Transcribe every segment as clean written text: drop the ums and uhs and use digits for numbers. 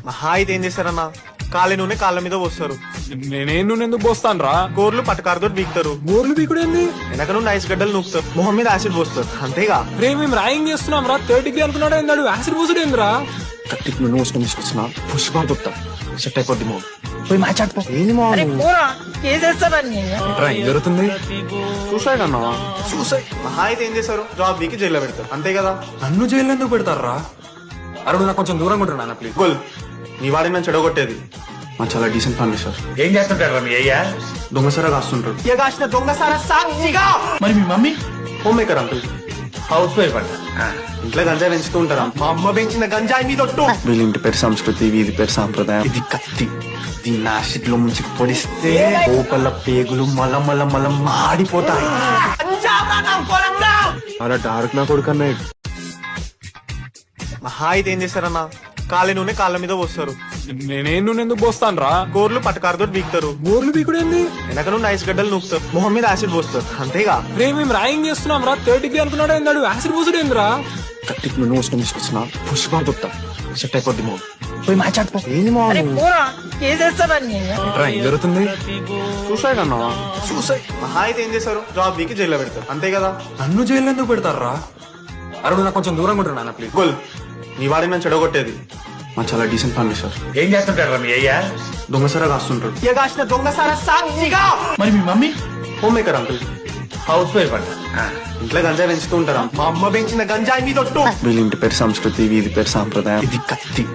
మహా అయితే ఏం చేస్తారన్నా కాళ్ళ నూనె కాళ్ళ మీద పోస్తారు. నేనేం నువ్వు ఎందుకు పోస్తాను రా? గోర్లు పట్టకారుతో బీక్తారు. గోర్లు పీకుడు ఏంది? వెనక నుండి ఐస్ గడ్డలు నూపుతారు. మొహం మీద యాసిడ్ పోస్తారు. అంతేగా రే మేము ర్యాగింగ్ చేస్తున్నాం రా. 3rd డిగ్రీ అనుకున్నాడు ఏందాడు? యాసిడ్ పోసుడు ఏందిరా? కత్తికి నువ్వు వస్తుంది తీసుకొచ్చిన పుష్ప దొప్తా సెట్ అయిపోద్ది మో పోయి మ్యాచ్ ఆడిపో. ఏంది మో రా ఏం జరుగుతుంది? సూసైడ్ అన్నా. సూసైడ్ మహా అయితే ఏం చేస్తారు? జాబ్ బీకి జైల్లో పెడతారు. అంతే కదా. నన్ను జైలు ఎందుకు పెడతారా? అరుడు నాకు కొంచెం దూరంగా ఉంటాడు ప్లీజ్. గోల్ నీ వాడిని నన్ను చెడగొట్టేది. మా చాలా డీసెంట్ ఫ్యామిలీ సార్. ఏం చేస్తుంటారు మీ అయ్యా? దొంగసారా కాస్తుంటారు. మరి మీ mummy homemaker uncle. Housewife అంట. ఇంట్లో గంజాయి పెంచుతూ ఉంటారా? మా అమ్మ పెంచిన గంజాయి మీద ఒట్టు. వీళ్ళ ఇంటి పేరు సంస్కృతి, వీధి పేరు సాంప్రదాయం. ఇది కత్తి. దీన్ని యాసిడ్ లో ముంచి పొడిస్తే లోపల పేగులు మల మల మల మాడిపోతాయి. అలా డార్క్ నా కొడుకన్నా. మహా అయితే ఏం చేస్తారన్నా కాళ్ళ నూనె కాళ్ళ మీద పోస్తారు. నేనేం నువ్వు ఎందుకు పోస్తాను రా? గోర్లు పట్టకారుతో బీక్తారు. గోర్లు పీకుడు ఏంది? వెనక నుండి ఐస్ గడ్డలు నూపుతారు. మొహం మీద యాసిడ్ పోస్తారు. అంతేగా. రే మేము ర్యాగింగ్ చేస్తున్నాం రా. 3rd డిగ్రీ అనుకున్నాడు ఏందాడు? యాసిడ్ పోసుడు ఏందిరా? కత్తికి నువ్వు వస్తుంది తీసుకొచ్చిన పుష్ప దొప్తా సెట్ అయిపోద్ది మో పోయి మ్యాచ్ ఆడిపో. ఏంది మో రా ఏం జరుగుతుంది? సూసైడ్ అన్నా. సూసైడ్ మహా అయితే ఏం చేస్తారు? జాబ్ బీకి జైల్లో పెడతారు. అంతే కదా. నన్ను జైలు ఎందుకు పెడతారా? అరుడు నాకు కొంచెం దూరంగా ఉంటాడు ప్లీజ్. గోల్ నీ వాడిని నన్ను చెడగొట్టేది. మా చాలా డీసెంట్ ఫ్యామిలీ సార్. ఏం చేస్తుంటారు మీ అయ్యా? దొంగసారా కాస్తుంటారు. మరి మీ mummy homemaker uncle. Housewife అంట. ఇంట్లో గంజాయి పెంచుతూ ఉంటారా? మా అమ్మ పెంచిన గంజాయి మీద ఒట్టు. వీళ్ళ ఇంటి పేరు సంస్కృతి, వీధి పేరు సాంప్రదాయం. ఇది కత్తి.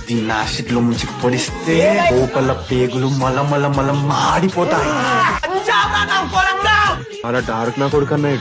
దీన్ని యాసిడ్ లో ముంచి పొడిస్తే లోపల పేగులు మల మల మల మాడిపోతాయి. అలా డార్క్ నా కొడుకన్నా.